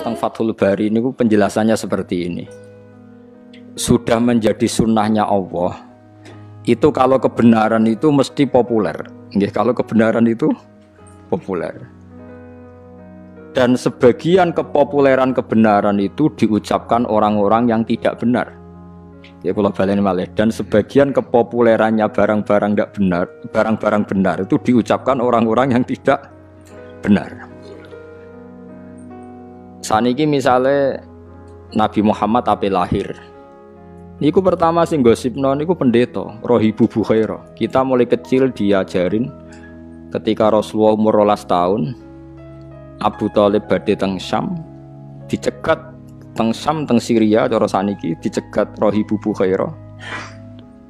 teng Fathul Bari ini penjelasannya seperti ini. Sudah menjadi sunnahnya Allah. Itu kalau kebenaran itu mesti populer. Nggih, kalau kebenaran itu populer. Dan sebagian kepopuleran kebenaran itu diucapkan orang-orang yang tidak benar. Ya kalau balen malih. Dan sebagian kepopulerannya barang-barang tidak benar, barang-barang benar itu diucapkan orang-orang yang tidak benar. Saniki misalnya Nabi Muhammad ape lahir. Niku pertama sing gosipno niku pendeta Rohibu Bukhairah. Kita mulai kecil diajarin ketika Rasulullah umur 12 tahun Abu Thalib badhe teng Syam dicegat teng Syam teng Syria cara saniki dicegat Rohibu Bukhairah.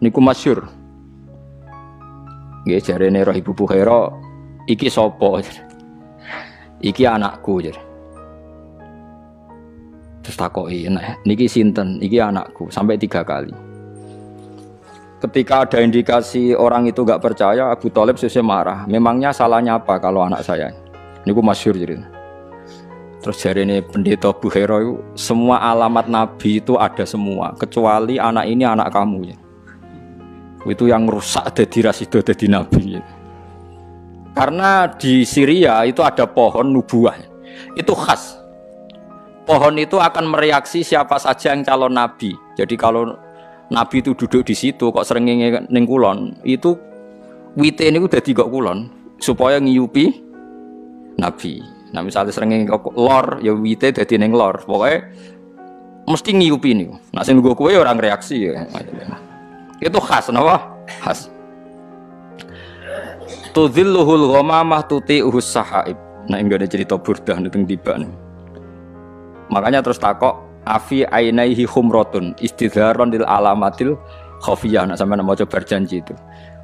Niku masyhur. Nggih jarene Rohibu Bukhairah iki sapa? Iki anakku jar. Terus takoki, nah, niki sinten? Iki anakku, sampai 3 kali. Ketika ada indikasi orang itu enggak percaya, Abu Thalib sesuk marah. Memangnya salahnya apa kalau anak saya? Niku masyhur jadi. Terus jarene pendeta Bukhairah itu semua alamat Nabi itu ada semua, kecuali anak ini anak kamu ya. Itu yang rusak dadi rasido dadi Nabi. Ya. Karena di Syria itu ada pohon nubuah. Itu khas. Pohon itu akan mereaksi siapa saja yang calon nabi. Jadi kalau nabi itu duduk di situ kok srengenge ning kulon, itu wite niku dadi kok kulon supaya ngiyupi nabi. Nah misalnya srengenge kok lor ya wite dadi ning lor. Pokoke mesti ngiyupi niku. Nah sing nggo kowe orang reaksi ya. Itu khas napa? Khas. Tudzilluhul ghamamah tuti'uhus sahaib. Nah enggak ada cerita Burdah teng tiba nih. Makanya terus takok afi ainaihi khumratun istidharon lil alamatil khafiyah. Nah sampeyan mau coba berjanji itu.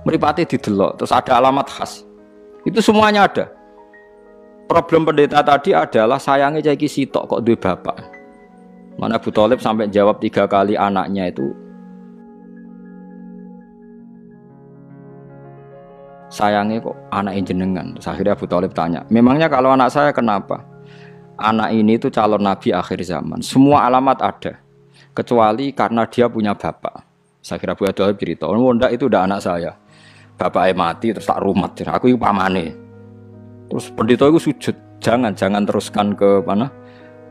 Mripate didelok terus ada alamat khas. Itu semuanya ada. Problem pendeta tadi adalah sayangnya cah iki sitok kok duwe bapak. Mana Abu Thalib sampai jawab 3 kali anaknya itu. Sayangnya kok anak jenengan. Terus akhirnya Abu Thalib tanya, "Memangnya kalau anak saya kenapa?" Anak ini itu calon nabi akhir zaman. Semua alamat ada. Kecuali karena dia punya bapak. Saya kira Abu Thalib cerita, "Oh, ndak itu udah anak saya. Bapaknya mati terus tak rumat. Aku itu pamane." Terus pendeta itu sujud. Jangan teruskan ke mana?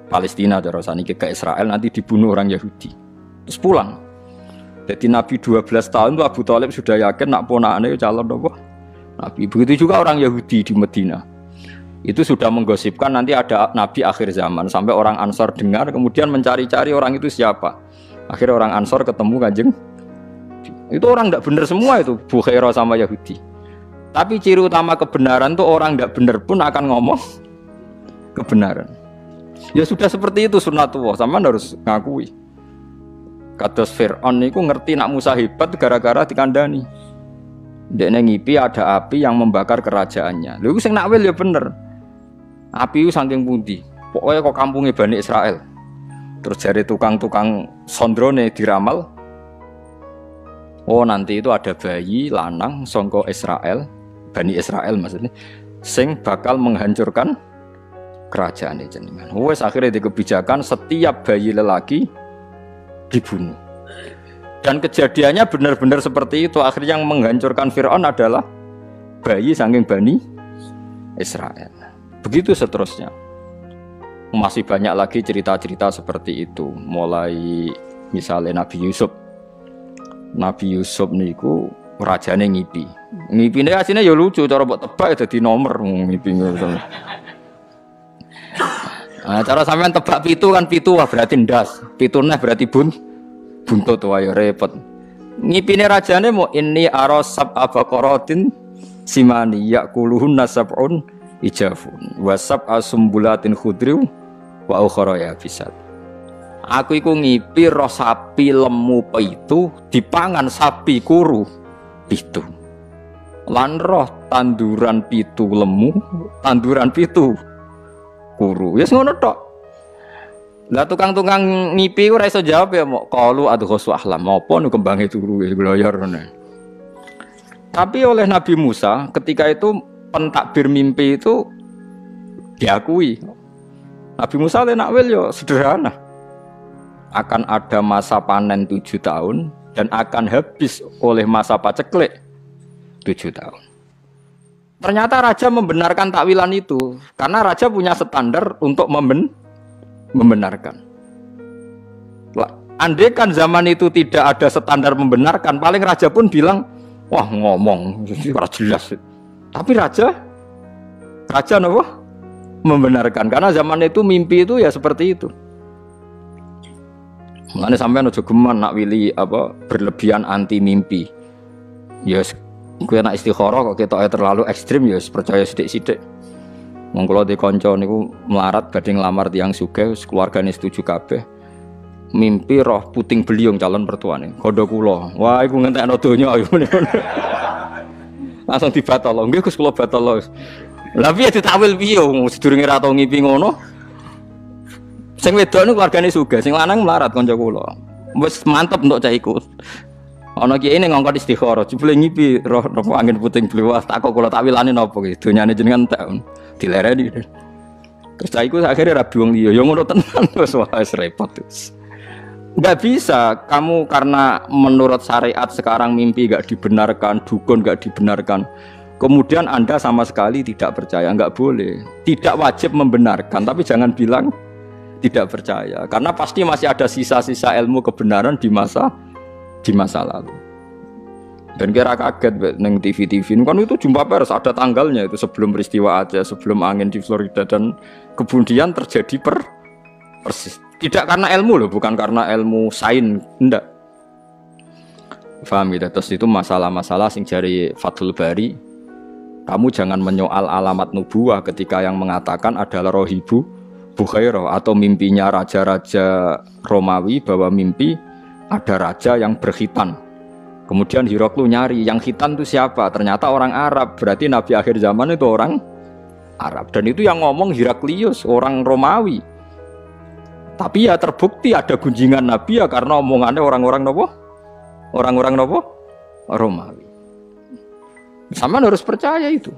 Palestina terus ke Israel nanti dibunuh orang Yahudi. Terus pulang. Jadi Nabi 12 tahun itu Abu Thalib sudah yakin nak ponakane calon apa? Nabi. Begitu juga orang Yahudi di Medina. Itu sudah menggosipkan nanti ada Nabi akhir zaman. Sampai orang Ansor dengar, kemudian mencari-cari orang itu siapa. Akhirnya orang Ansor ketemu Kanjeng. Itu orang tidak benar semua itu, Bukhairah sama Yahudi. Tapi ciri utama kebenaran itu orang tidak benar pun akan ngomong kebenaran. Ya sudah seperti itu sunnatullah, sama harus ngakui. Kados Fir'aun itu ngerti nak Musa hebat gara-gara dikandani. Dekne ngipi ada api yang membakar kerajaannya. Lha iku sing nakwil ya bener. Api itu saking pundi? Pokoknya kok kampungnya Bani Israel. Terus jari tukang-tukang sondrone diramal. Oh nanti itu ada bayi lanang songko Israel, Bani Israel maksudnya, sing bakal menghancurkan kerajaan jenengan. Wes akhirnya di kebijakan setiap bayi lelaki dibunuh. Dan kejadiannya benar-benar seperti itu. Akhirnya yang menghancurkan Fir'aun adalah bayi saking Bani Israel. Begitu seterusnya. Masih banyak lagi cerita-cerita seperti itu. Mulai misalnya Nabi Yusuf. Nabi Yusuf niku rajane ngipi. Ngipine asine ya lucu, cara mbok tebak dadi nomor ngipi. Nah, cara sampean tebak pitu kan pitu wah berarti ndas. Pitune berarti buntut wae repot. Ngipine rajane mau inni arasab abaqaratin simani yaquluhunna sab'un ijafun wasab asumbulatin khudriu wa ukhra yabisat. Aku iku ngipi roh sapi lemu pitu dipangan sapi kuru pitu. Lan roh tanduran pitu lemu, tanduran pitu kuru. Wis ngono tok. Lah tukang-tukang ngipi ora iso jawab ya mok qalu adghasu ahlam. Apa nu kembange turu wis gloyor ngene. Tapi oleh Nabi Musa ketika itu pentakbir mimpi itu diakui. Nabi Musa nakwil yo sederhana. Akan ada masa panen 7 tahun dan akan habis oleh masa paceklik 7 tahun. Ternyata raja membenarkan takwilan itu karena raja punya standar untuk membenarkan. Andai kan zaman itu tidak ada standar membenarkan, paling raja pun bilang, wah ngomong jelas. Tapi raja nopo membenarkan karena zaman itu mimpi itu ya seperti itu. Mulane sampean aja geman nak wili apa berlebihan anti mimpi. Ya kowe nak istikharah kok ketoke terlalu ekstrim ya percaya sithik-sithik. Wong kula di kanca niku melarat badhe nglamar tiyang sugih keluargane setuju kabeh. Mimpi roh puting beliung calon mertuane. Kandha kula. Wah iku ngentekno donya ayo. Langsung dibatal. Nggih Gus kula batal lho. Lah piye ditakwil piye sedurunge ra tau ngipi ngono. Sing wedok niku keluargane sugih, sing lanang melarat kanca kula. Wis mantep untuk cah iku. Ana kiye ning ngongkon istikharah, jebule ngipi roh angin puting beliung. Tak kok kula takwilane napa iki? Donyane jenengan tak dilereni. Terus cah iku akhirnya rabi wong liya. Ya ngono tenan wis wis repot wis. Enggak bisa kamu karena menurut syariat sekarang mimpi enggak dibenarkan, dukun enggak dibenarkan. Kemudian Anda sama sekali tidak percaya, enggak boleh. Tidak wajib membenarkan, tapi jangan bilang tidak percaya karena pasti masih ada sisa-sisa ilmu kebenaran di masa lalu. Dan kira kaget neng TV kan itu jumpa pers ada tanggalnya itu sebelum peristiwa Aceh, sebelum angin di Florida dan kemudian terjadi persis. Tidak karena ilmu loh, bukan karena ilmu sains, enggak. Paham gitu? Terus itu masalah-masalah sing jari Fathul Bari. Kamu jangan menyoal alamat nubuwah ketika yang mengatakan adalah rohibu Bukhairah atau mimpinya raja-raja Romawi bahwa mimpi ada raja yang berkhitan. Kemudian Hiroklu nyari yang khitan itu siapa? Ternyata orang Arab. Berarti Nabi akhir zaman itu orang Arab. Dan itu yang ngomong Heraklius, orang Romawi. Tapi ya terbukti ada gunjingan Nabi ya karena omongannya orang-orang nopo? Orang-orang nopo? Romawi. Sama harus percaya itu.